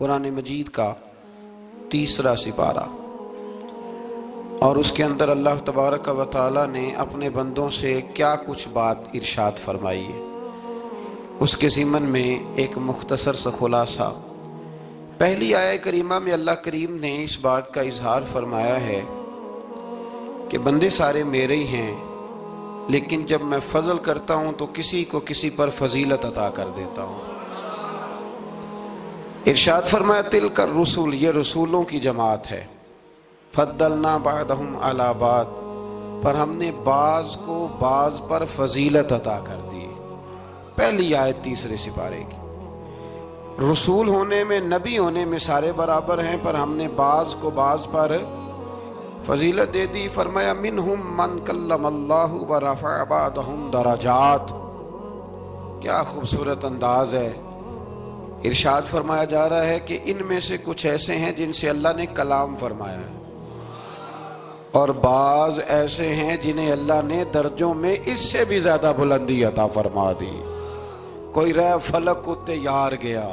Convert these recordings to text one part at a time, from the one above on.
قرآن مجید کا 3 سپارہ، اور اس کے اندر اللہ تبارک و تعالی نے اپنے بندوں سے کیا کچھ بات ارشاد فرمائی ہے، اس کے ضمن میں ایک مختصر سا خلاصہ۔ پہلی آیہ کریمہ میں اللہ کریم نے اس بات کا اظہار فرمایا ہے کہ بندے سارے میرے ہی ہیں، لیکن جب میں فضل کرتا ہوں تو کسی کو کسی پر فضیلت عطا کر دیتا ہوں۔ ارشاد فرمایا تلک الرسل، یہ رسولوں کی جماعت ہے، فضلنا بعضهم علی بعض، پر ہم نے بعض کو بعض پر فضیلت عطا کر دی۔ پہلی آیت 3 سپارے کی، رسول ہونے میں، نبی ہونے میں سارے برابر ہیں، پر ہم نے بعض کو بعض پر فضیلت دے دی۔ فرمایا منہم من کلم اللہ ورفع بعضهم درجات۔ کیا خوبصورت انداز ہے، ارشاد فرمایا جا رہا ہے کہ ان میں سے کچھ ایسے ہیں جن سے اللہ نے کلام فرمایا ہے، اور بعض ایسے ہیں جنہیں اللہ نے درجوں میں اس سے بھی زیادہ بلندی عطا فرما دی۔ کوئی رہ فلک کو تیار گیا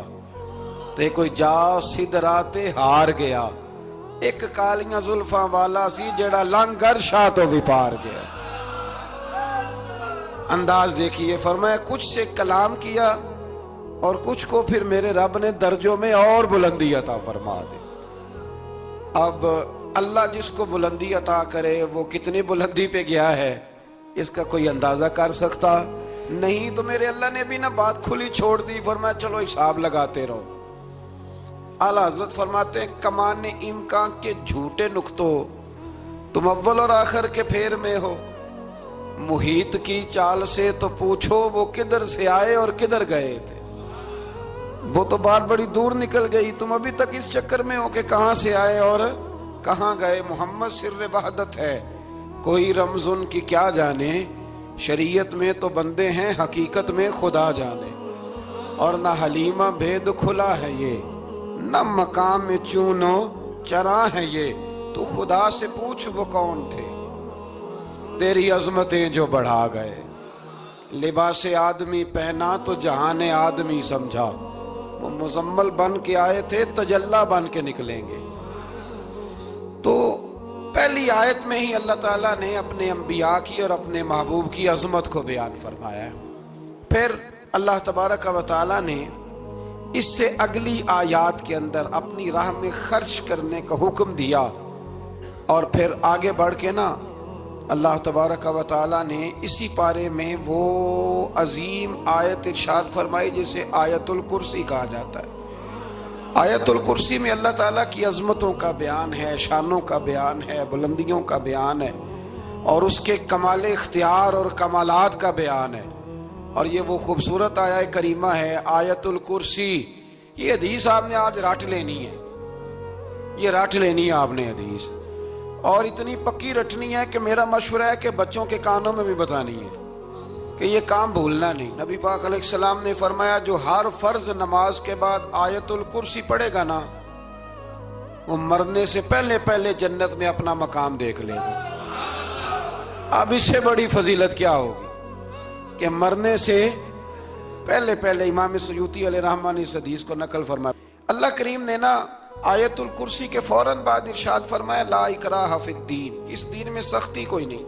تے کوئی جا سدرات ہار گیا، ایک کالیاں زلفاں والا سی جڑا لنگر شاہ تو بھی پار گیا۔ انداز دیکھیے، فرمایا کچھ سے کلام کیا اور کچھ کو پھر میرے رب نے درجوں میں اور بلندی عطا فرما دی۔ اب اللہ جس کو بلندی عطا کرے وہ کتنی بلندی پہ گیا ہے اس کا کوئی اندازہ کر سکتا نہیں۔ تو میرے اللہ نے بھی نہ بات کھلی چھوڑ دی، فرمایا چلو حساب لگاتے رہو۔ اعلیٰ حضرت فرماتے ہیں کمان امکان کے جھوٹے نقطوں، تم اول اور آخر کے پھیر میں ہو، محیط کی چال سے تو پوچھو وہ کدھر سے آئے اور کدھر گئے تھے۔ وہ تو بات بڑی دور نکل گئی، تم ابھی تک اس چکر میں ہو کہ کہاں سے آئے اور کہاں گئے۔ محمد سر وحدت ہے، کوئی رمز ان کی کیا جانے، شریعت میں تو بندے ہیں، حقیقت میں خدا جانے۔ اور نہ حلیمہ بھید کھلا ہے یہ، نہ مقام میں چونو چرا ہے یہ، تو خدا سے پوچھ وہ کون تھے، تیری عظمتیں جو بڑھا گئے۔ لباس آدمی پہنا تو جہان آدمی سمجھا، وہ مزمل بن کے آئے تھے تجلی بن کے نکلیں گے۔ تو پہلی آیت میں ہی اللہ تعالیٰ نے اپنے انبیاء کی اور اپنے محبوب کی عظمت کو بیان فرمایا ہے۔ پھر اللہ تبارک و تعالیٰ نے اس سے اگلی آیات کے اندر اپنی راہ میں خرچ کرنے کا حکم دیا، اور پھر آگے بڑھ کے نا اللہ تبارک و تعالیٰ نے اسی پارے میں وہ عظیم آیت ارشاد فرمائی جسے آیت الکرسی کہا جاتا ہے۔ آیت الکرسی میں اللہ تعالیٰ کی عظمتوں کا بیان ہے، شانوں کا بیان ہے، بلندیوں کا بیان ہے، اور اس کے کمال اختیار اور کمالات کا بیان ہے۔ اور یہ وہ خوبصورت آیہ کریمہ ہے آیت الکرسی۔ یہ حدیث آپ نے آج رٹ لینی ہے، یہ رٹ لینی ہے آپ نے حدیث، اور اتنی پکی رٹنی ہے کہ میرا مشورہ ہے کہ بچوں کے کانوں میں بھی بتانی ہے کہ یہ کام بھولنا نہیں۔ نبی پاک علیہ السلام نے فرمایا جو ہر فرض نماز کے بعد آیت الکرسی پڑھے گا نا، وہ مرنے سے پہلے پہلے جنت میں اپنا مقام دیکھ لے گا۔ اب اس سے بڑی فضیلت کیا ہوگی کہ مرنے سے پہلے پہلے۔ امام سیوطی علیہ رحمہ نے اس حدیث کو نقل فرمایا۔ اللہ کریم نے نا آیت الکرسی کے فوراً بعد ارشاد فرمایا لا اکراہ فی الدین، اس دین میں سختی کوئی نہیں۔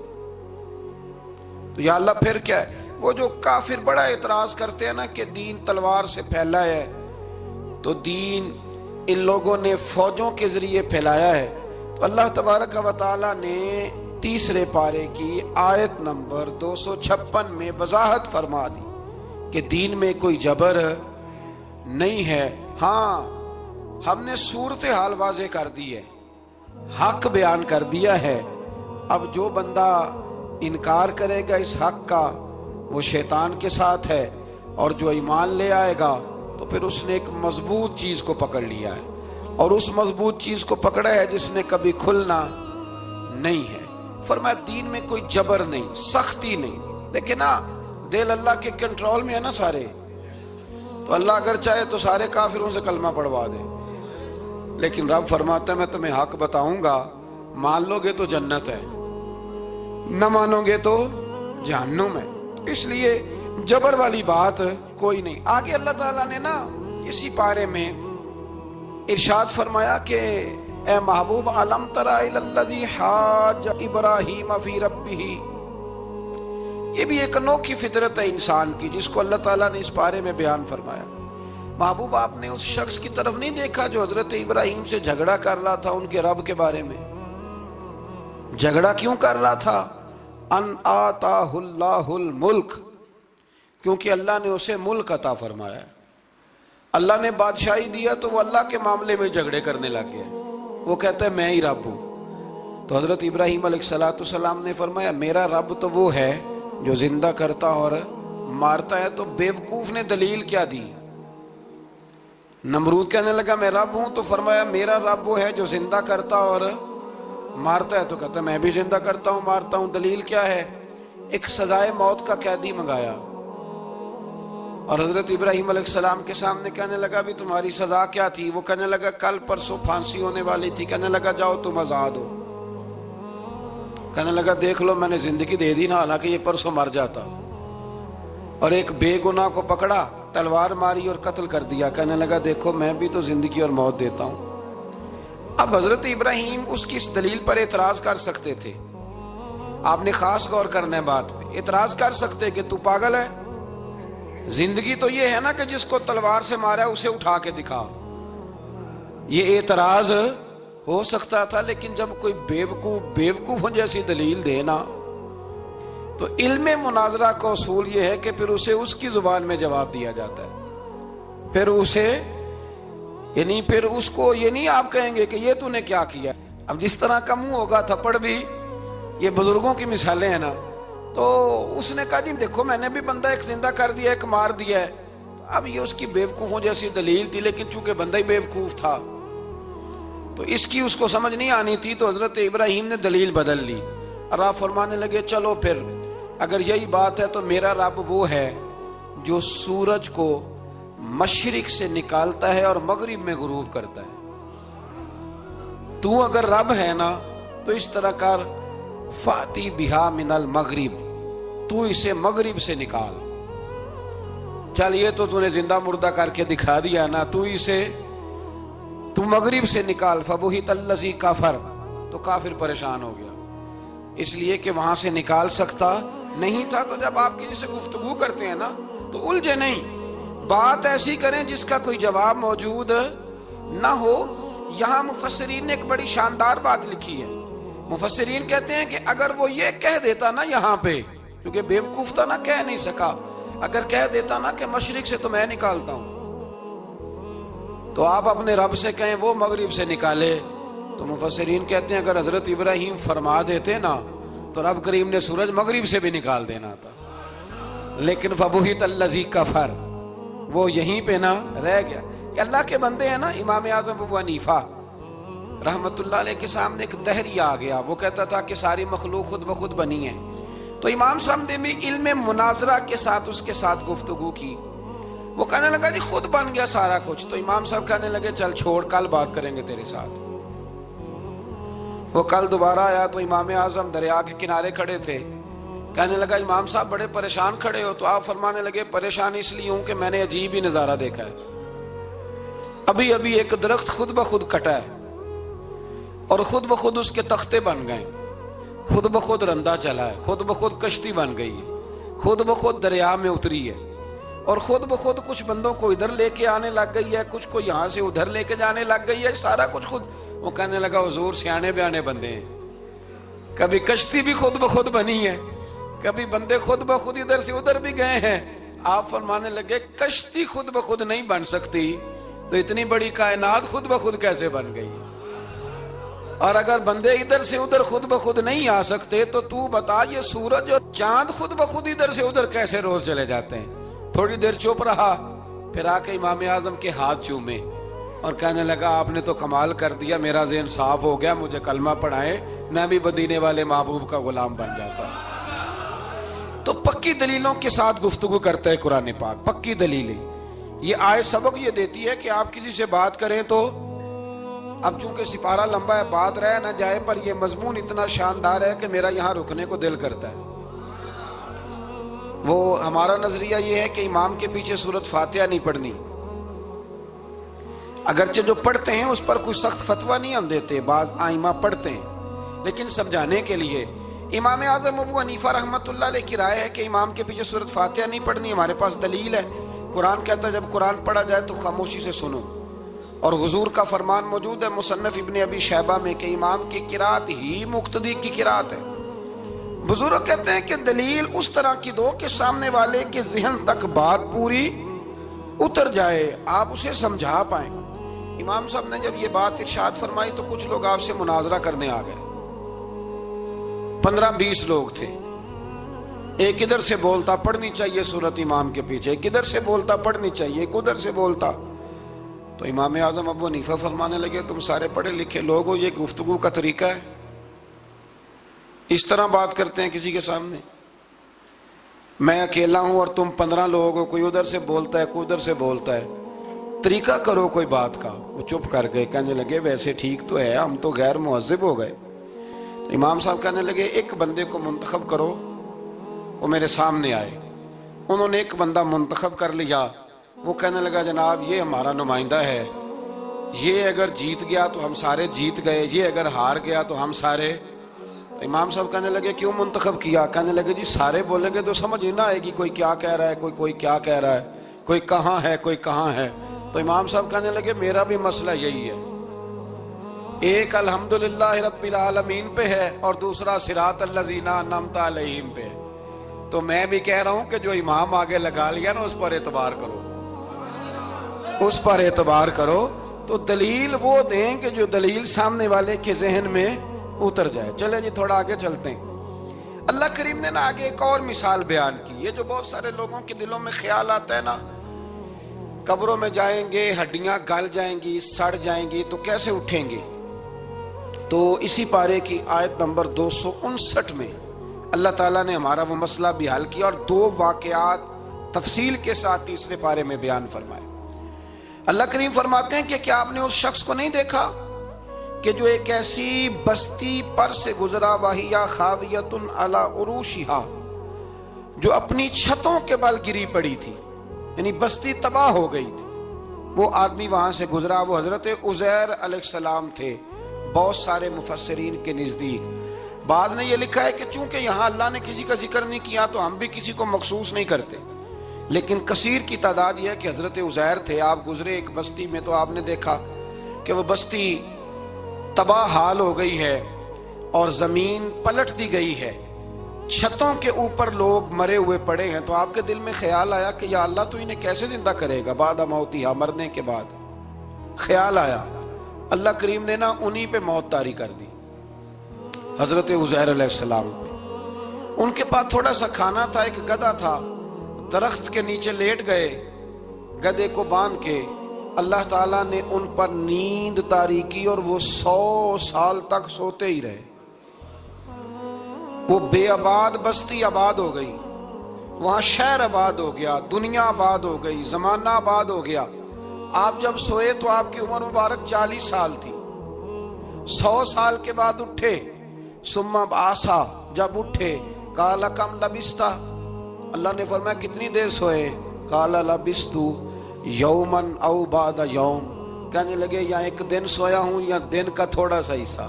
تو یا اللہ پھر کیا ہے؟ وہ جو کافر بڑا اعتراض کرتے ہیں نا کہ دین تلوار سے پھیلا ہے، تو دین ان لوگوں نے فوجوں کے ذریعے پھیلایا ہے۔ تو اللہ تبارک و تعالی نے 3 پارے کی آیت نمبر 256 میں وضاحت فرما دی کہ دین میں کوئی جبر نہیں ہے۔ ہاں ہم نے صورتحال واضح کر دی ہے، حق بیان کر دیا ہے۔ اب جو بندہ انکار کرے گا اس حق کا وہ شیطان کے ساتھ ہے، اور جو ایمان لے آئے گا تو پھر اس نے ایک مضبوط چیز کو پکڑ لیا ہے، اور اس مضبوط چیز کو پکڑا ہے جس نے کبھی کھلنا نہیں ہے۔ فرمایا دین میں کوئی جبر نہیں، سختی نہیں۔ لیکن نا دل اللہ کے کنٹرول میں ہے نا سارے، تو اللہ اگر چاہے تو سارے کافروں سے کلمہ پڑھوا دے، لیکن رب فرماتا ہے میں تمہیں حق بتاؤں گا، مان لو گے تو جنت ہے، نہ مانو گے تو جہنم ہے۔ اس لیے جبر والی بات کوئی نہیں۔ آگے اللہ تعالیٰ نے نا اسی پارے میں ارشاد فرمایا کہ اے محبوب علم تری الذی حاج ابراہیم فی ربہ، یہ بھی ایک انوکھی فطرت ہے انسان کی جس کو اللہ تعالیٰ نے اس بارے میں بیان فرمایا۔ محبوب آپ نے اس شخص کی طرف نہیں دیکھا جو حضرت ابراہیم سے جھگڑا کر رہا تھا ان کے رب کے بارے میں؟ جھگڑا کیوں کر رہا تھا؟ ان آتاہ اللہ الملک، کیونکہ اللہ نے اسے ملک عطا فرمایا ہے۔ اللہ نے بادشاہی دیا تو وہ اللہ کے معاملے میں جھگڑے کرنے لگ گئے، وہ کہتا ہے میں ہی رب ہوں۔ تو حضرت ابراہیم علیہ السلام نے فرمایا میرا رب تو وہ ہے جو زندہ کرتا اور مارتا ہے۔ تو بیوقوف نے دلیل کیا دی؟ نمرود کہنے لگا میں رب ہوں، تو فرمایا میرا رب وہ ہے جو زندہ کرتا اور مارتا ہے۔ تو کہتا ہے میں بھی زندہ کرتا ہوں مارتا ہوں، دلیل کیا ہے؟ ایک سزائے موت کا قیدی منگایا، اور حضرت ابراہیم علیہ السلام کے سامنے کہنے لگا بھی تمہاری سزا کیا تھی؟ وہ کہنے لگا کل پرسوں پھانسی ہونے والی تھی۔ کہنے لگا جاؤ تم آزاد ہو۔ کہنے لگا دیکھ لو میں نے زندگی دے دی نا، حالانکہ یہ پرسوں مر جاتا۔ اور ایک بے گناہ کو پکڑا، تلوار ماری اور قتل کر دیا۔ کہنے لگا دیکھو میں بھی تو زندگی اور موت دیتا ہوں۔ اب حضرت ابراہیم اس کی اس دلیل پر اعتراض کر سکتے تھے، آپ نے خاص غور کرنا ہے بات پہ۔ اعتراض کر سکتے کہ تو پاگل ہے، زندگی تو یہ ہے نا کہ جس کو تلوار سے مارا اسے اٹھا کے دکھا، یہ اعتراض ہو سکتا تھا۔ لیکن جب کوئی بیوقوفوں جیسی دلیل دینا، تو علم مناظرہ کا اصول یہ ہے کہ پھر اسے اس کی زبان میں جواب دیا جاتا ہے، پھر اسے یعنی پھر اس کو یہ نہیں آپ کہیں گے کہ یہ تو نے کیا کیا۔ اب جس طرح کا منہ ہوگا تھپڑ بھی، یہ بزرگوں کی مثالیں ہیں نا، تو اس نے کہا جی دیکھو میں نے بھی بندہ ایک زندہ کر دیا ایک مار دیا ہے۔ اب یہ اس کی بیوقوفوں جیسی دلیل تھی، لیکن چونکہ بندہ ہی بیوقوف تھا تو اس کی اس کو سمجھ نہیں آنی تھی، تو حضرت ابراہیم نے دلیل بدل لی اور آپ فرمانے لگے چلو پھر اگر یہی بات ہے تو میرا رب وہ ہے جو سورج کو مشرق سے نکالتا ہے اور مغرب میں غروب کرتا ہے۔ تو اگر رب ہے نا تو اس طرح کر فاتی بہا من المغرب، تو اسے مغرب سے نکال۔ چل یہ تو نے زندہ مردہ کر کے دکھا دیا نا، تو مغرب سے نکال۔ فبہت الذی کفر، تو کافر پریشان ہو گیا، اس لیے کہ وہاں سے نکال سکتا نہیں تھا۔ تو جب آپ کسی سے گفتگو کرتے ہیں نا تو الجھے نہیں، بات ایسی کریں جس کا کوئی جواب موجود نہ ہو۔ یہاں مفسرین نے ایک بڑی شاندار بات لکھی ہے۔ مفسرین کہتے ہیں کہ اگر وہ یہ کہہ دیتا نا یہاں پہ، کیونکہ بیوقوف تھا نا کہہ نہیں سکا، اگر کہہ دیتا نا کہ مشرق سے تو میں نکالتا ہوں، تو آپ اپنے رب سے کہیں وہ مغرب سے نکالے، تو مفسرین کہتے ہیں اگر حضرت ابراہیم فرما دیتے نا تو رب کریم نے سورج مغرب سے بھی نکال دینا تھا، لیکن فبہت الذی کفر، وہ یہیں پہ نہ رہ گیا۔ یہ اللہ کے بندے ہیں نا۔ امام اعظم ابو حنیفہ رحمت اللہ علیہ کے سامنے ایک دہری آ گیا، وہ کہتا تھا کہ ساری مخلوق خود بخود بنی ہے۔ تو امام صاحب نے بھی علم مناظرہ کے ساتھ اس کے ساتھ گفتگو کی، وہ کہنے لگا جی خود بن گیا سارا کچھ۔ تو امام صاحب کہنے لگے چل چھوڑ، کل بات کریں گے تیرے ساتھ۔ وہ کل دوبارہ آیا تو امام اعظم دریا کے کنارے کھڑے تھے، کہنے لگا امام صاحب بڑے پریشان کھڑے ہو؟ تو آپ فرمانے لگے پریشان اس لیے ہوں کہ میں نے عجیب ہی نظارہ دیکھا ہے، ابھی ابھی ایک درخت خود بخود کٹا ہے اور خود بخود اس کے تختے بن گئے، خود بخود رندا چلا ہے، خود بخود کشتی بن گئی ہے، خود بخود دریا میں اتری ہے، اور خود بخود کچھ بندوں کو ادھر لے کے آنے لگ گئی ہے، کچھ کو یہاں سے ادھر لے کے جانے لگ گئی ہے، سارا کچھ خود۔ وہ کہنے لگا حضور سیانے بیانے بندے ہیں، کبھی کشتی بھی خود بخود بنی ہے، کبھی بندے خود بخود ادھر سے ادھر بھی گئے ہیں۔ آپ فرمانے لگے کشتی خود بخود نہیں بن سکتی تو اتنی بڑی کائنات خود بخود کیسے بن گئی؟ اور اگر بندے ادھر سے ادھر خود بخود نہیں آ سکتے تو بتا یہ سورج اور چاند خود بخود ادھر سے ادھر کیسے روز چلے جاتے ہیں؟ تھوڑی دیر چپ رہا، پھر آ کے امام اعظم کے ہاتھ چومے اور کہنے لگا آپ نے تو کمال کر دیا، میرا ذہن صاف ہو گیا، مجھے کلمہ پڑھائے، میں بھی مدینے والے محبوب کا غلام بن جاتا۔ تو پکی دلیلوں کے ساتھ گفتگو کرتا ہے قرآن پاک، پکی دلیلیں۔ یہ آیت سبق یہ دیتی ہے کہ آپ کسی سے بات کریں تو اب چونکہ سپارہ لمبا ہے بات رہ نہ جائے، پر یہ مضمون اتنا شاندار ہے کہ میرا یہاں رکنے کو دل کرتا ہے۔ وہ ہمارا نظریہ یہ ہے کہ امام کے پیچھے سورۃ فاتحہ نہیں پڑھنی، اگرچہ جو پڑھتے ہیں اس پر کوئی سخت فتویٰ نہیں ہم دیتے، بعض آئمہ پڑھتے ہیں، لیکن سمجھانے کے لیے امام اعظم ابو حنیفہ رحمۃ اللہ علیہ کی رائے ہے کہ امام کے پیچھے سورۃ فاتحہ نہیں پڑھنی۔ ہمارے پاس دلیل ہے، قرآن کہتا ہے جب قرآن پڑھا جائے تو خاموشی سے سنو، اور حضور کا فرمان موجود ہے مصنف ابن ابی شیبہ میں کہ امام کی قرات ہی مقتدی کی قرات ہے۔ بزرگ کہتے ہیں کہ دلیل اس طرح کی دو کہ سامنے والے کے ذہن تک بات پوری اتر جائے، آپ اسے سمجھا پائیں۔ امام صاحب نے جب یہ بات ارشاد فرمائی تو کچھ لوگ آپ سے مناظرہ کرنے آ گئے، 15-20 لوگ تھے۔ ایک ادھر سے بولتا پڑھنی چاہیے سورت امام کے پیچھے، ایک ادھر سے بولتا پڑھنی چاہیے، ایک ادھر سے بولتا۔ تو امام اعظم ابو حنیفہ فرمانے لگے تم سارے پڑھے لکھے لوگ ہو، یہ گفتگو کا طریقہ ہے؟ اس طرح بات کرتے ہیں کسی کے سامنے؟ میں اکیلا ہوں اور تم 15 لوگ ہو، کوئی ادھر سے بولتا ہے کوئی ادھر سے بولتا ہے، طریقہ کرو کوئی بات کا۔ وہ چپ کر گئے، کہنے لگے ویسے ٹھیک تو ہے، ہم تو غیر مہذب ہو گئے۔ امام صاحب کہنے لگے ایک بندے کو منتخب کرو، وہ میرے سامنے آئے۔ انہوں نے ایک بندہ منتخب کر لیا، وہ کہنے لگا جناب یہ ہمارا نمائندہ ہے، یہ اگر جیت گیا تو ہم سارے جیت گئے، یہ اگر ہار گیا تو ہم سارے۔ تو امام صاحب کہنے لگے کیوں منتخب کیا؟ کہنے لگے جی سارے بولیں گے تو سمجھ نہ آئے گی کوئی کیا کہہ رہا ہے، کوئی کیا کہہ رہا ہے، کوئی کہاں ہے کوئی کہاں ہے۔ تو امام صاحب کہنے لگے میرا بھی مسئلہ یہی ہے، ایک الحمدللہ رب العالمین پہ ہے اور دوسرا صراط الذین انعمت علیہم پہ ہے۔ تو میں بھی کہہ رہا ہوں کہ جو امام آگے لگا لیا نا اس پر اعتبار کرو، اس پر اعتبار کرو۔ تو دلیل وہ دیں کہ جو دلیل سامنے والے کے ذہن میں اتر جائے۔ چلیں جی تھوڑا آگے چلتے ہیں۔ اللہ کریم نے نا آگے ایک اور مثال بیان کی۔ یہ جو بہت سارے لوگوں کے دلوں میں خیال آتا ہے نا، قبروں میں جائیں گے ہڈیاں گل جائیں گی سڑ جائیں گی تو کیسے اٹھیں گے؟ تو اسی پارے کی آیت نمبر 259 میں اللہ تعالیٰ نے ہمارا وہ مسئلہ بھی حل کیا اور 2 واقعات تفصیل کے ساتھ تیسرے پارے میں بیان فرمائے۔ اللہ کریم فرماتے ہیں کہ کیا آپ نے اس شخص کو نہیں دیکھا کہ جو ایک ایسی بستی پر سے گزرا وَهِيَ خَاوِيَةٌ عَلَىٰ عُرُوشِهَا، جو اپنی چھتوں کے بل گری پڑی تھی، یعنی بستی تباہ ہو گئی تھی۔ وہ آدمی وہاں سے گزرا، وہ حضرت عزیر علیہ السلام تھے۔ بہت سارے مفسرین کے نزدیک بعض نے یہ لکھا ہے کہ چونکہ یہاں اللہ نے کسی کا ذکر نہیں کیا تو ہم بھی کسی کو مخصوص نہیں کرتے، لیکن کثیر کی تعداد یہ ہے کہ حضرت عزیر تھے۔ آپ گزرے ایک بستی میں تو آپ نے دیکھا کہ وہ بستی تباہ حال ہو گئی ہے اور زمین پلٹ دی گئی ہے، چھتوں کے اوپر لوگ مرے ہوئے پڑے ہیں۔ تو آپ کے دل میں خیال آیا کہ یا اللہ تو انہیں کیسے زندہ کرے گا بعد موتہا، مرنے کے بعد؟ خیال آیا، اللہ کریم نے نا انہی پہ موت طاری کر دی، حضرت عزیر علیہ السلام پہ۔ ان کے پاس تھوڑا سا کھانا تھا، ایک گدھا تھا، درخت کے نیچے لیٹ گئے، گدھے کو باندھ کے اللہ تعالیٰ نے ان پر نیند طاری کی اور وہ 100 سال تک سوتے ہی رہے۔ وہ بے آباد بستی آباد ہو گئی، وہاں شہر آباد ہو گیا، دنیا آباد ہو گئی، زمانہ آباد ہو گیا۔ آپ جب سوئے تو آپ کی عمر مبارک 40 سال تھی۔ 100 سال کے بعد اٹھے، ثم بعثا، جب اٹھے قال کم لبثت، اللہ نے فرمایا کتنی دیر سوئے؟ قال لبثت یوما او بعد یوم، کہنے لگے یا ایک دن سویا ہوں یا دن کا تھوڑا سا حصہ۔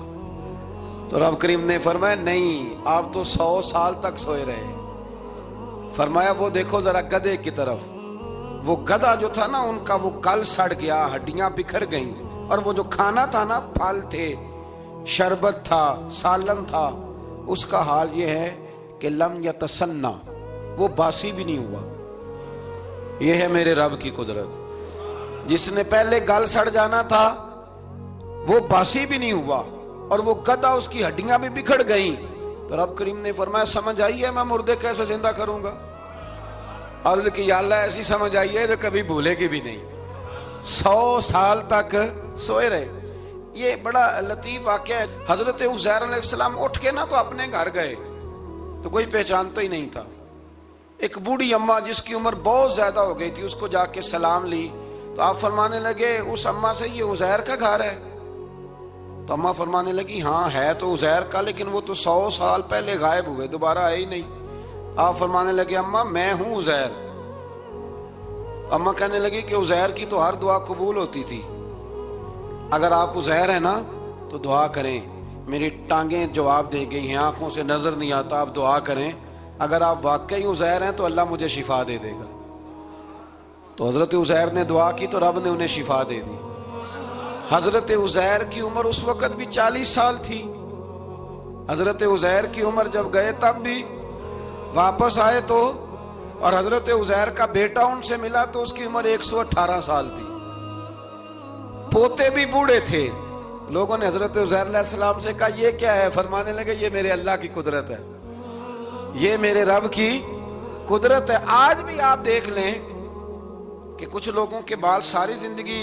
تو رب کریم نے فرمایا نہیں، آپ تو 100 سال تک سوئے رہے۔ فرمایا وہ دیکھو ذرا گدھے کی طرف، وہ گدھا جو تھا نا ان کا وہ گل سڑ گیا، ہڈیاں بکھر گئیں، اور وہ جو کھانا تھا نا، پھل تھے، شربت تھا، سالن تھا، اس کا حال یہ ہے کہ لم یتسنہ، وہ باسی بھی نہیں ہوا۔ یہ ہے میرے رب کی قدرت، جس نے پہلے گل سڑ جانا تھا وہ باسی بھی نہیں ہوا، اور وہ گدھا اس کی ہڈیاں بھی بکھر گئیں۔ تو رب کریم نے فرمایا سمجھ آئی ہے میں مردے کیسے زندہ کروں گا؟ عرض کی یا اللہ ایسی سمجھ آئی ہے جو کبھی بھولے گی بھی نہیں۔ 100 سال تک سوئے رہے۔ یہ بڑا لطیف واقعہ ہے۔ حضرت عزیر علیہ السلام اٹھ کے نا تو اپنے گھر گئے تو کوئی پہچانتا ہی نہیں تھا۔ ایک بوڑھی اماں جس کی عمر بہت زیادہ ہو گئی تھی، اس کو جا کے سلام لی تو آپ فرمانے لگے اس اماں سے یہ عزیر کا گھر ہے؟ تو اماں فرمانے لگی ہاں ہے تو عزیر کا، لیکن وہ تو 100 سال پہلے غائب ہوئے، دوبارہ آئے ہی نہیں۔ آپ فرمانے لگے اماں میں ہوں عزیر۔ اماں کہنے لگی کہ عزیر کی تو ہر دعا قبول ہوتی تھی، اگر آپ عزیر ہیں نا تو دعا کریں، میری ٹانگیں جواب دے گئی ہیں، آنکھوں سے نظر نہیں آتا، آپ دعا کریں اگر آپ واقعی عزیر ہیں تو اللہ مجھے شفا دے دے گا۔ تو حضرت عزیر نے دعا کی تو رب نے انہیں شفا دے دی۔ حضرت عزیر کی عمر اس وقت بھی 40 سال تھی۔ حضرت عزیر کی عمر جب گئے تب بھی، واپس آئے تو، اور حضرت عزیر کا بیٹا ان سے ملا تو اس کی عمر 118 سال تھی، پوتے بھی بوڑھے تھے۔ لوگوں نے حضرت عزیر علیہ السلام سے کہا یہ کیا ہے؟ فرمانے لگے یہ میرے اللہ کی قدرت ہے، یہ میرے رب کی قدرت ہے۔ آج بھی آپ دیکھ لیں کہ کچھ لوگوں کے بال ساری زندگی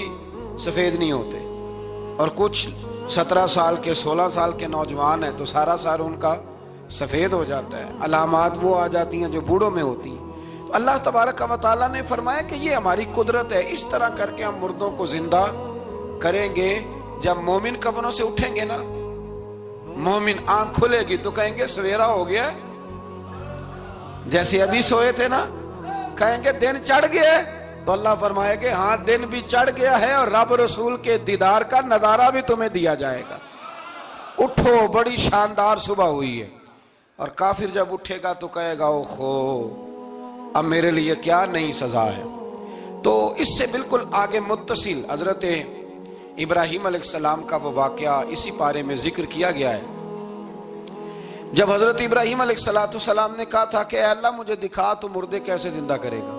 سفید نہیں ہوتے، اور کچھ 17 سال کے 16 سال کے نوجوان ہیں تو سارا سال ان کا سفید ہو جاتا ہے۔ علامات وہ آ جاتی ہیں جو بوڑھوں میں ہوتی ہیں۔ تو اللہ تبارک و تعالیٰ نے فرمایا کہ یہ ہماری قدرت ہے، اس طرح کر کے ہم مردوں کو زندہ کریں گے۔ جب مومن قبروں سے اٹھیں گے نا، مومن آنکھ کھلے گی تو کہیں گے سویرا ہو گیا، جیسے ابھی سوئے تھے نا، کہیں گے دن چڑھ گیا، تو اللہ فرمائے کہ ہاں دن بھی چڑھ گیا ہے اور رب رسول کے دیدار کا نظارہ بھی تمہیں دیا جائے گا، اٹھو بڑی شاندار صبح ہوئی ہے۔ اور کافر جب اٹھے گا تو کہے گا اوہو اب میرے لیے کیا نئی سزا ہے۔ تو اس سے بالکل آگے متصل حضرت ابراہیم علیہ السلام کا وہ واقعہ اسی پارے میں ذکر کیا گیا ہے۔ جب حضرت ابراہیم علیہ السلام نے کہا تھا کہ اے اللہ مجھے دکھا تو مردے کیسے زندہ کرے گا،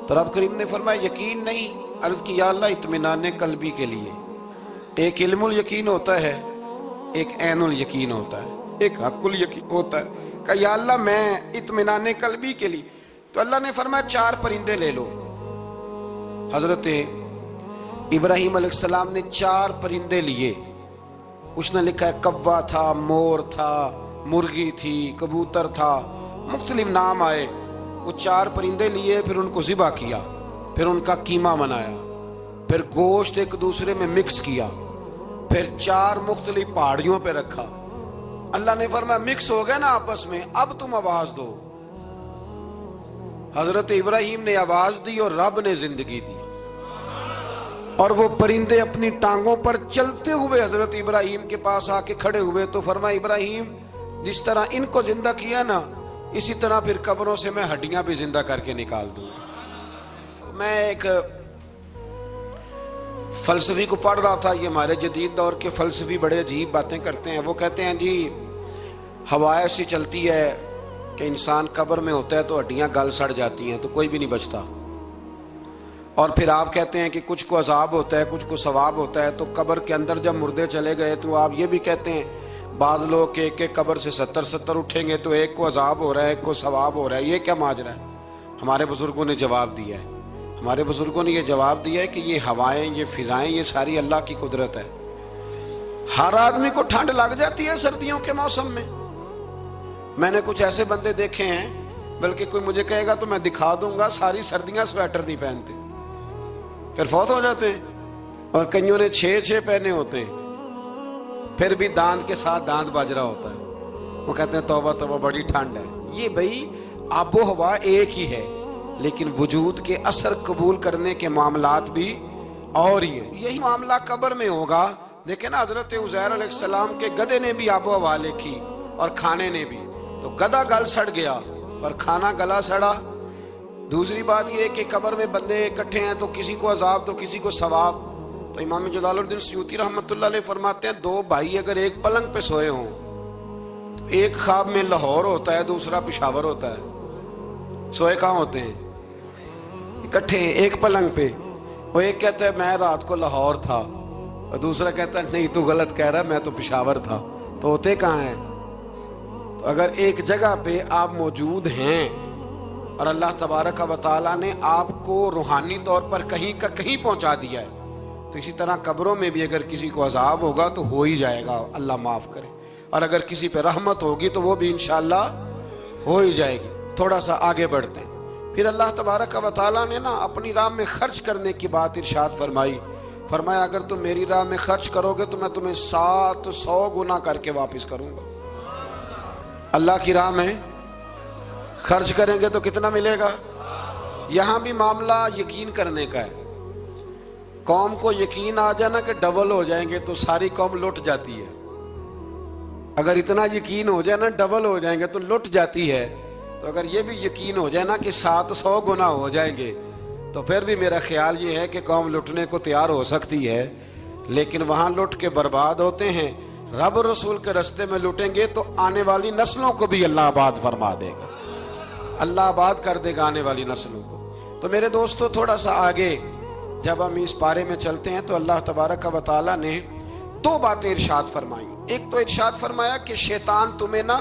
تو رب کریم نے فرمایا یقین نہیں؟ عرض کی یا اللہ اطمینان قلبی کے لیے، ایک علم الیقین ہوتا ہے، ایک عین الیقین ہوتا ہے، ایک حق الیقین ہوتا ہے۔ کہ یا اللہ میں اطمینان قلبی کے لیے، تو اللہ نے فرمایا 4 پرندے لے لو۔ حضرت ابراہیم علیہ السلام نے 4 پرندے لیے، کچھ نے لکھا ہے کوا تھا، مور تھا، مرغی تھی، کبوتر تھا، مختلف نام آئے۔ وہ 4 پرندے لیے، پھر ان کو ذبح کیا، پھر ان کا قیمہ بنایا، پھر گوشت ایک دوسرے میں مکس کیا، پھر 4 مختلف پہاڑیوں پہ رکھا۔ اللہ نے فرمایا مکس ہو گئے نا آپس میں، اب تم آواز دو۔ حضرت ابراہیم نے آواز دی اور رب نے زندگی دی، اور وہ پرندے اپنی ٹانگوں پر چلتے ہوئے حضرت ابراہیم کے پاس آ کے کھڑے ہوئے۔ تو فرمایا ابراہیم جس طرح ان کو زندہ کیا نا، اسی طرح پھر قبروں سے میں ہڈیاں بھی زندہ کر کے نکال دوں۔ میں ایک فلسفی کو پڑھ رہا تھا، یہ ہمارے جدید دور کے فلسفی بڑے عجیب باتیں کرتے ہیں۔ وہ کہتے ہیں جی ہوا ایسی چلتی ہے کہ انسان قبر میں ہوتا ہے تو ہڈیاں گل سڑ جاتی ہیں تو کوئی بھی نہیں بچتا، اور پھر آپ کہتے ہیں کہ کچھ کو عذاب ہوتا ہے کچھ کو ثواب ہوتا ہے۔ تو قبر کے اندر جب مردے چلے گئے تو آپ یہ بھی کہتے ہیں بعض لوگ کہ ایک قبر سے 70 اٹھیں گے تو ایک کو عذاب ہو رہا ہے ایک کو ثواب ہو رہا ہے، یہ کیا ماجرا ہے؟ ہمارے بزرگوں نے جواب دیا ہے، ہمارے بزرگوں نے یہ جواب دیا ہے کہ یہ ہوائیں، یہ فضائیں، یہ ساری اللہ کی قدرت ہے۔ ہر آدمی کو ٹھنڈ لگ جاتی ہے سردیوں کے موسم میں۔ میں نے کچھ ایسے بندے دیکھے ہیں، بلکہ کوئی مجھے کہے گا تو میں دکھا دوں گا، ساری سردیاں سویٹر نہیں پہنتے، پھر فوت ہو جاتے ہیں، اور کئیوں نے 6 پہنے ہوتے ہیں، پھر بھی دانت کے ساتھ دانت بج رہا ہوتا ہے۔ وہ کہتے ہیں توبہ توبہ بڑی ٹھنڈ ہے۔ یہ بھائی آب و ہوا ایک ہی ہے، لیکن وجود کے اثر قبول کرنے کے معاملات بھی اور ہی ہیں۔ یہی معاملہ قبر میں ہوگا۔ دیکھیں نا حضرت عزیر علیہ السلام کے گدھے نے بھی آب و ہوا لکھی اور کھانے نے بھی، تو گدھا گل سڑ گیا پر کھانا گلا سڑا۔ دوسری بات یہ ہے کہ قبر میں بندے اکٹھے ہیں تو کسی کو عذاب تو کسی کو ثواب۔ تو امام جلال الدین سیوطی رحمۃ اللہ علیہ فرماتے ہیں 2 بھائی اگر ایک پلنگ پہ سوئے ہوں تو ایک خواب میں لاہور ہوتا ہے دوسرا پشاور ہوتا ہے، سوئے کہاں ہوتے ہیں؟ اکٹھے ایک پلنگ پہ۔ وہ ایک کہتا ہے میں رات کو لاہور تھا، اور دوسرا کہتا ہے نہیں تو غلط کہہ رہا میں تو پشاور تھا، تو ہوتے کہاں ہیں؟ تو اگر ایک جگہ پہ آپ موجود ہیں اور اللہ تبارک و تعالیٰ نے آپ کو روحانی طور پر کہیں کا کہیں پہنچا دیا ہے، تو اسی طرح قبروں میں بھی اگر کسی کو عذاب ہوگا تو ہو ہی جائے گا، اللہ معاف کرے، اور اگر کسی پہ رحمت ہوگی تو وہ بھی انشاءاللہ ہو ہی جائے گی۔ تھوڑا سا آگے بڑھتے ہیں۔ پھر اللہ تبارک و تعالیٰ نے نا اپنی راہ میں خرچ کرنے کی بات ارشاد فرمائی۔ فرمایا اگر تم میری راہ میں خرچ کرو گے تو میں تمہیں 700 گنا کر کے واپس کروں گا۔ اللہ کی راہ میں خرچ کریں گے تو کتنا ملے گا؟ یہاں بھی معاملہ یقین کرنے کا ہے۔ قوم کو یقین آ جانا کہ ڈبل ہو جائیں گے تو ساری قوم لٹ جاتی ہے. اگر اتنا یقین ہو جائے نا ڈبل ہو جائیں گے تو لٹ جاتی ہے. تو اگر یہ بھی یقین ہو جائے نا کہ 700 گنا ہو جائیں گے تو پھر بھی میرا خیال یہ ہے کہ قوم لٹنے کو تیار ہو سکتی ہے. لیکن وہاں لٹ کے برباد ہوتے ہیں. رب رسول کے رستے میں لٹیں گے تو آنے والی نسلوں کو بھی اللہ آباد فرما دے گا, اللہ آباد کر دے گا آنے والی نسلوں کو. تو میرے دوستو تھوڑا سا آگے جب ہم اس پارے میں چلتے ہیں تو اللہ تبارک و تعالیٰ نے 2 باتیں ارشاد فرمائی. ایک تو ارشاد فرمایا کہ شیطان تمہیں نا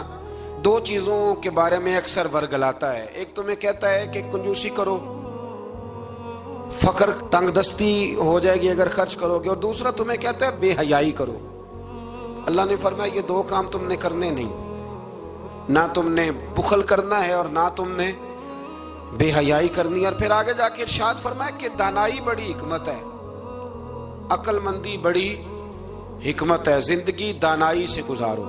2 چیزوں کے بارے میں اکثر ورگلاتا ہے. ایک تمہیں کہتا ہے کہ کنجوسی کرو, فقر تنگ دستی ہو جائے گی اگر خرچ کرو گے, اور دوسرا تمہیں کہتا ہے بے حیائی کرو. اللہ نے فرمایا یہ 2 کام تم نے کرنے نہیں, نہ تم نے بخل کرنا ہے اور نہ تم نے بے حیائی کرنی ہے. اور پھر آگے جا کے ارشاد فرمایا کہ دانائی بڑی حکمت ہے, عقل مندی بڑی حکمت ہے, زندگی دانائی سے گزارو.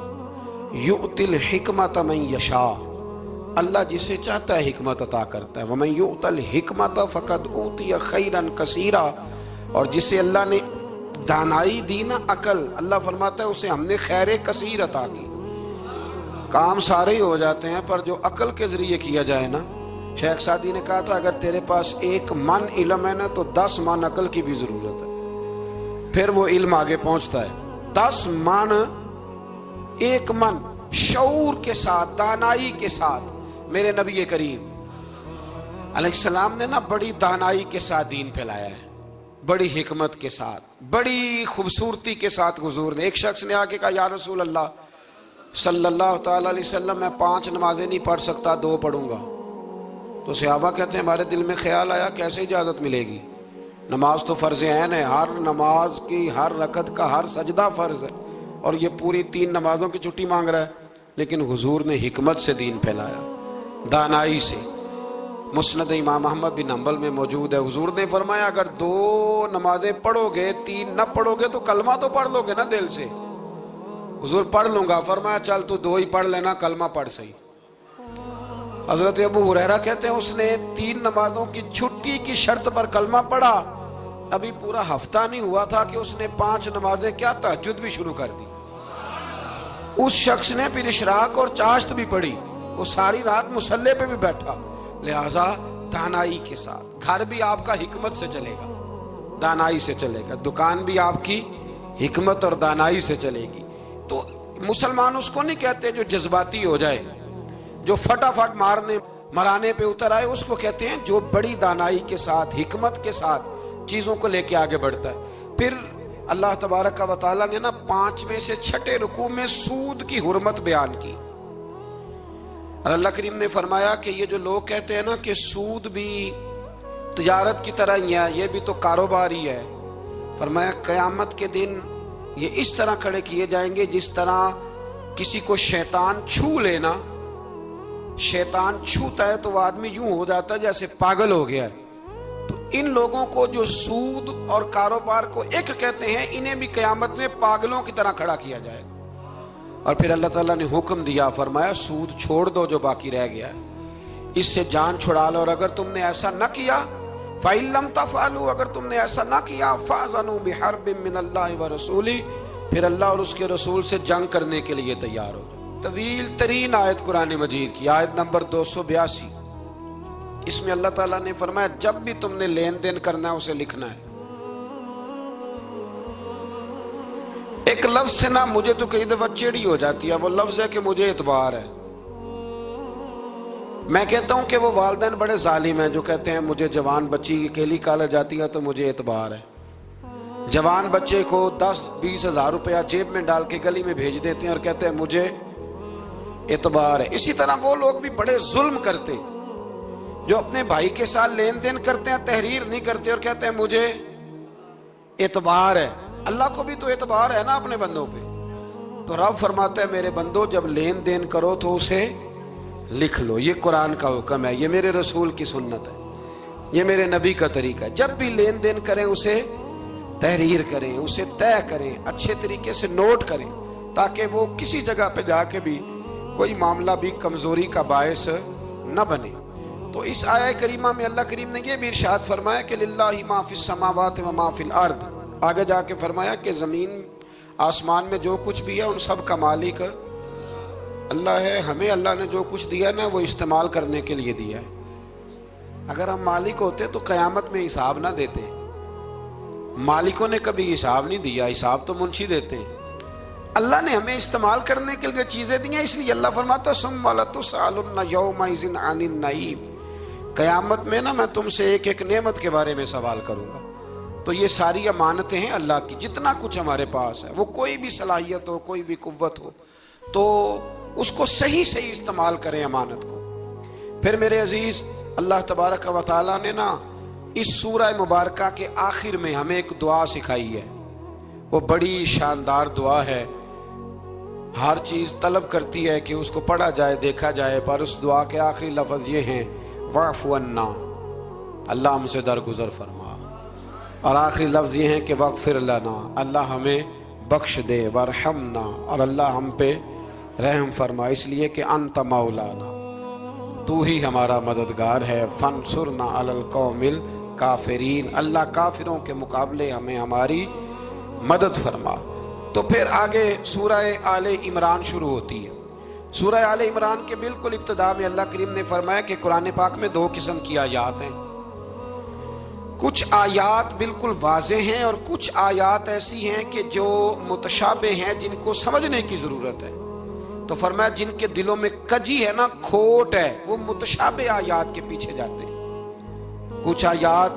یؤتی الحکمت من یشاء, اللہ جسے چاہتا ہے حکمت عطا کرتا ہے. ومن یؤت الحکمت فقد اوتی خیرا کثیرا, اور جسے اللہ نے دانائی دی نا عقل, اللہ فرماتا ہے اسے ہم نے خیر کثیر عطا کی. کام سارے ہی ہو جاتے ہیں پر جو عقل کے ذریعے کیا جائے نا, شیخ سعدی نے کہا تھا اگر تیرے پاس 1 من علم ہے نا تو 10 من عقل کی بھی ضرورت ہے, پھر وہ علم آگے پہنچتا ہے. 10 من 1 من شعور کے ساتھ, دانائی کے ساتھ. میرے نبی کریم علیہ السلام نے نا بڑی دانائی کے ساتھ دین پھیلایا ہے, بڑی حکمت کے ساتھ, بڑی خوبصورتی کے ساتھ. حضور نے, ایک شخص نے آ کے کہا یا رسول اللہ صلی اللہ تعالی علیہ وسلم میں 5 نمازیں نہیں پڑھ سکتا, 2 پڑھوں گا. تو صحابہ کہتے ہیں ہمارے دل میں خیال آیا کیسے اجازت ملے گی, نماز تو فرض عین ہے, ہر نماز کی ہر رکعت کا ہر سجدہ فرض ہے, اور یہ پوری 3 نمازوں کی چھٹی مانگ رہا ہے. لیکن حضور نے حکمت سے دین پھیلایا, دانائی سے. مسند امام احمد بن حنبل میں موجود ہے, حضور نے فرمایا اگر 2 نمازیں پڑھو گے 3 نہ پڑھو گے تو کلمہ تو پڑھ لو گے نا دل سے. حضور پڑھ لوں گا, فرمایا چل تو 2 ہی پڑھ لینا, کلمہ پڑھ صحیح. حضرت ابو ہریرہ کہتے ہیں اس نے 3 نمازوں کی چھٹی کی شرط پر کلمہ پڑھا, ابھی پورا ہفتہ نہیں ہوا تھا کہ اس نے 5 نمازیں کیا تہجد بھی شروع کر دی. اس شخص نے پھر اشراق اور چاشت بھی پڑھی, وہ ساری رات مصلی پہ بھی بیٹھا. لہٰذا دانائی کے ساتھ. گھر بھی آپ کا حکمت سے چلے گا, دانائی سے چلے گا. دکان بھی آپ کی حکمت اور دانائی سے چلے گی. تو مسلمان اس کو نہیں کہتے جو جذباتی ہو جائے, جو فٹافٹ مرانے پہ اتر آئے, اس کو کہتے ہیں جو بڑی دانائی کے ساتھ, حکمت کے ساتھ چیزوں کو لے کے آگے بڑھتا ہے. پھر اللہ تبارک و تعالیٰ نے نا 5ویں سے 6ٹھے رکوع میں سود کی حرمت بیان کی. اور اللہ کریم نے فرمایا کہ یہ جو لوگ کہتے ہیں نا کہ سود بھی تجارت کی طرح ہی ہے, یہ بھی تو کاروبار ہی ہے, فرمایا قیامت کے دن یہ اس طرح کھڑے کیے جائیں گے جس طرح کسی کو شیطان چھو لینا. شیطان چھوتا ہے تو وہ آدمی یوں ہو جاتا ہے جیسے پاگل ہو گیا ہے. تو ان لوگوں کو جو سود اور کاروبار کو ایک کہتے ہیں, انہیں بھی قیامت میں پاگلوں کی طرح کھڑا کیا جائے گا. اور پھر اللہ تعالیٰ نے حکم دیا, فرمایا سود چھوڑ دو جو باقی رہ گیا ہے, اس سے جان چھڑا لو. اور اگر تم نے ایسا نہ کیا فَإِن لَمْ تَفْعَلُوا, اگر تم نے ایسا نہ کیا فَأْذَنُوا بِحَرْبٍ مِّنَ اللَّهِ وَرَسُولِهِ, پھر اللہ اور اس کے رسول سے جنگ کرنے کے لیے تیار ہو. طویل ترین آیت قرآن مجید کی, آیت نمبر 282. اس میں اللہ تعالیٰ نے فرمایا جب بھی تم نے لین دین کرنا ہے اسے لکھنا ہے. ایک لفظ سے نا مجھے تو کئی دفعہ چڑی ہو جاتی ہے, وہ لفظ ہے کہ مجھے اعتبار ہے. میں کہتا ہوں کہ وہ والدین بڑے ظالم ہیں جو کہتے ہیں مجھے جوان بچی اکیلی کالج جاتی ہے تو مجھے اعتبار ہے. جوان بچے کو 10-20 ہزار روپیہ جیب میں ڈال کے گلی میں بھیج دیتے ہیں اور کہتے ہیں مجھے اعتبار ہے. اسی طرح وہ لوگ بھی بڑے ظلم کرتے جو اپنے بھائی کے ساتھ لین دین کرتے ہیں, تحریر نہیں کرتے اور کہتے ہیں مجھے اعتبار ہے. اللہ کو بھی تو اعتبار ہے نا اپنے بندوں پہ. تو رب فرماتا ہے میرے بندو جب لین دین کرو تو اسے لکھ لو. یہ قرآن کا حکم ہے, یہ میرے رسول کی سنت ہے, یہ میرے نبی کا طریقہ ہے. جب بھی لین دین کریں اسے تحریر کریں, اسے طے کریں, اچھے طریقے سے نوٹ کریں, تاکہ وہ کسی جگہ پہ جا کے بھی کوئی معاملہ بھی کمزوری کا باعث نہ بنے. تو اس آیہ کریمہ میں اللہ کریم نے یہ بھی ارشاد فرمایا کہ للہ ما فی السماوات و ما فی الارض، آگے جا کے فرمایا کہ زمین آسمان میں جو کچھ بھی ہے ان سب کا مالک اللہ ہے۔ ہمیں اللہ نے جو کچھ دیا نا وہ استعمال کرنے کے لیے دیا ہے۔ اگر ہم مالک ہوتے تو قیامت میں حساب نہ دیتے، مالکوں نے کبھی حساب نہیں دیا، حساب تو منشی دیتے ہیں۔ اللہ نے ہمیں استعمال کرنے کے لیے چیزیں دی ہیں، اس لیے اللہ فرماتا ہے ثم لتسألن یومئذ عن النعیم، قیامت میں نا میں تم سے ایک ایک نعمت کے بارے میں سوال کروں گا۔ تو یہ ساری امانتیں ہیں اللہ کی، جتنا کچھ ہمارے پاس ہے، وہ کوئی بھی صلاحیت ہو، کوئی بھی قوت ہو، تو اس کو صحیح استعمال کریں امانت کو۔ پھر میرے عزیز، اللہ تبارک و تعالیٰ نے نا اس سورہ مبارکہ کے آخر میں ہمیں ایک دعا سکھائی ہے، وہ بڑی شاندار دعا ہے، ہر چیز طلب کرتی ہے کہ اس کو پڑھا جائے، دیکھا جائے، پر اس دعا کے آخری لفظ یہ ہیں واعف عنا، اللہ ہم سے درگزر فرما، اور آخری لفظ یہ ہیں کہ واغفر لنا، اللہ ہمیں بخش دے، وارحمنا، اور اللہ ہم پہ رحم فرما، اس لیے کہ انت مولانا، تو ہی ہمارا مددگار ہے، فانصرنا علی القوم الکافرین، اللہ کافروں کے مقابلے ہمیں ہماری مدد فرما۔ تو پھر آگے سورہ آل عمران شروع ہوتی ہے۔ سورہ آل عمران کے بالکل ابتدا میں اللہ کریم نے فرمایا کہ قرآن پاک میں دو قسم کی آیات ہیں، کچھ آیات بالکل واضح ہیں اور کچھ آیات ایسی ہیں کہ جو متشابہ ہیں، جن کو سمجھنے کی ضرورت ہے۔ تو فرمایا جن کے دلوں میں کجی ہے نا، کھوٹ ہے، وہ متشابہ آیات کے پیچھے جاتے ہیں۔ کچھ آیات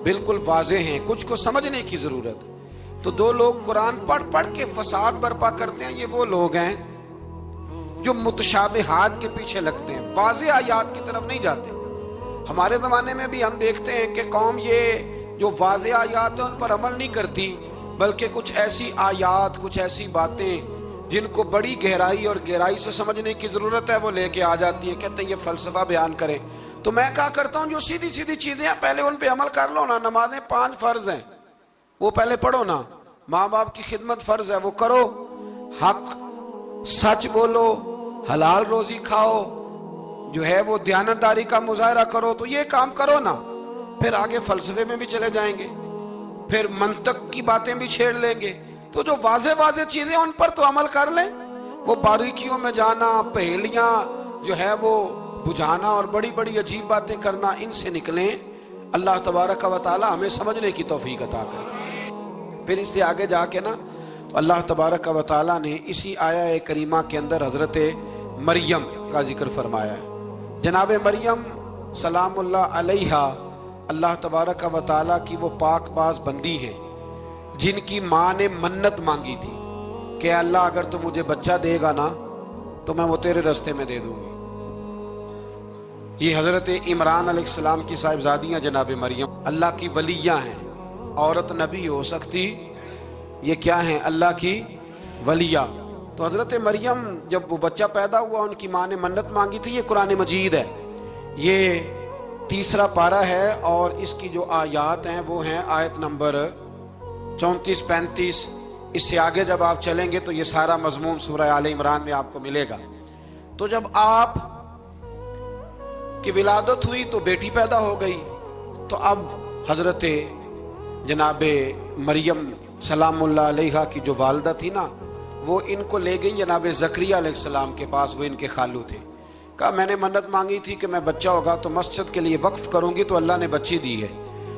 بالکل واضح ہیں، کچھ کو سمجھنے کی ضرورت ہے۔ تو دو لوگ قرآن پڑھ پڑھ کے فساد برپا کرتے ہیں، یہ وہ لوگ ہیں جو متشابہات کے پیچھے لگتے ہیں، واضح آیات کی طرف نہیں جاتے۔ ہمارے زمانے میں بھی ہم دیکھتے ہیں کہ قوم یہ جو واضح آیات ہیں ان پر عمل نہیں کرتی، بلکہ کچھ ایسی آیات، کچھ ایسی باتیں جن کو بڑی گہرائی سے سمجھنے کی ضرورت ہے وہ لے کے آ جاتی ہیں، کہتے ہیں یہ فلسفہ بیان کریں۔ تو میں کہا کرتا ہوں جو سیدھی سیدھی چیزیں ہیں پہلے ان پہ عمل کر لو نا۔ نمازیں 5 فرض ہیں، وہ پہلے پڑھو نا۔ ماں باپ کی خدمت فرض ہے، وہ کرو۔ حق سچ بولو، حلال روزی کھاؤ، جو ہے وہ دیانتداری کا مظاہرہ کرو، تو یہ کام کرو نا۔ پھر آگے فلسفے میں بھی چلے جائیں گے، پھر منطق کی باتیں بھی چھیڑ لیں گے۔ تو جو واضح چیزیں ان پر تو عمل کر لیں، وہ باریکیوں میں جانا، پہیلیاں جو ہے وہ بجھانا اور بڑی بڑی عجیب باتیں کرنا، ان سے نکلیں۔ اللہ تبارک و تعالی ہمیں سمجھنے کی توفیق عطا کرے۔ پھر اس سے آگے جا کے نا اللہ تبارک و تعالی نے اسی آیہ کریمہ کے اندر حضرت مریم کا ذکر فرمایا ہے۔ جناب مریم سلام اللہ علیہا اللہ تبارک و تعالی کی وہ پاک باز بندی ہے جن کی ماں نے منت مانگی تھی کہ اللہ اگر تو مجھے بچہ دے گا نا تو میں وہ تیرے رستے میں دے دوں گی۔ یہ حضرت عمران علیہ السلام کی صاحبزادیاں جناب مریم اللہ کی ولیاں ہیں۔ عورت نبی ہو سکتی، یہ کیا ہیں؟ اللہ کی ولیہ۔ تو حضرت مریم جب وہ بچہ پیدا ہوا ان کی ماں نے منت مانگی تھی۔ یہ قرآن مجید ہے، یہ 3 پارہ ہے، اور اس کی جو آیات ہیں وہ ہیں آیت نمبر 34-35۔ اس سے آگے جب آپ چلیں گے تو یہ سارا مضمون سورہ آل عمران میں آپ کو ملے گا۔ تو جب آپ کی ولادت ہوئی تو بیٹی پیدا ہو گئی، تو اب حضرت جناب مریم سلام اللہ علیہا کی جو والدہ تھی نا، وہ ان کو لے گئی جناب زکریا علیہ السلام کے پاس، وہ ان کے خالو تھے۔ کہا میں نے منت مانگی تھی کہ میں بچہ ہوگا تو مسجد کے لیے وقف کروں گی، تو اللہ نے بچی دی ہے۔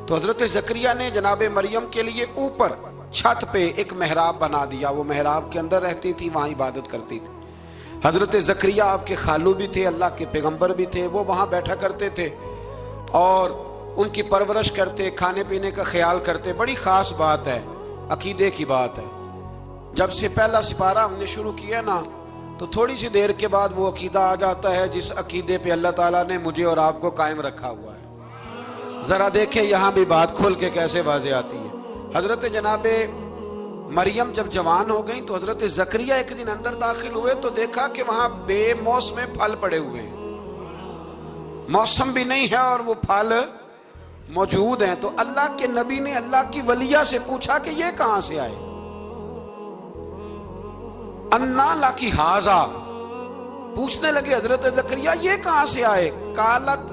تو حضرت زکریا نے جناب مریم کے لیے اوپر چھت پہ ایک محراب بنا دیا، وہ محراب کے اندر رہتی تھی، وہاں عبادت کرتی تھی۔ حضرت زکریا آپ کے خالو بھی تھے، اللہ کے پیغمبر بھی تھے، وہ وہاں بیٹھا کرتے تھے اور ان کی پرورش کرتے، کھانے پینے کا خیال کرتے۔ بڑی خاص بات ہے، عقیدے کی بات ہے۔ جب سے پہلا سپارہ ہم نے شروع کیا نا تو تھوڑی سی دیر کے بعد وہ عقیدہ آ جاتا ہے جس عقیدے پہ اللہ تعالیٰ نے مجھے اور آپ کو قائم رکھا ہوا ہے۔ ذرا دیکھیں یہاں بھی بات کھول کے کیسے واضح آتی ہے۔ حضرت جناب مریم جب جوان ہو گئیں تو حضرت زکریا ایک دن اندر داخل ہوئے تو دیکھا کہ وہاں بے موسم پھل پڑے ہوئے ہیں، موسم بھی نہیں ہے اور وہ پھل موجود ہیں۔ تو اللہ کے نبی نے اللہ کی ولیہ سے پوچھا کہ یہ کہاں سے آئے؟ انا لکی ھذا، پوچھنے لگے حضرت زکریا یہ کہاں سے آئے؟ قالت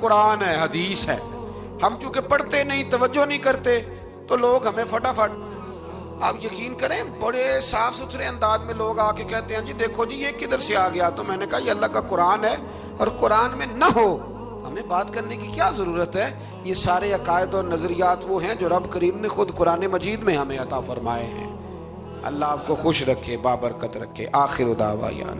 قرآن ہے، حدیث ہے. ہم چونکہ پڑھتے نہیں، توجہ نہیں کرتے، تو لوگ ہمیں فٹافٹ، آپ یقین کریں بڑے صاف ستھرے انداز میں لوگ آ کے کہتے ہیں جی دیکھو جی یہ کدھر سے آ گیا. تو میں نے کہا یہ اللہ کا قرآن ہے، اور قرآن میں نہ ہو ہمیں بات کرنے کی کیا ضرورت ہے. یہ سارے عقائد اور نظریات وہ ہیں جو رب کریم نے خود قرآن مجید میں ہمیں عطا فرمائے ہیں. اللہ آپ کو خوش رکھے، بابرکت رکھے. آخر دعوانا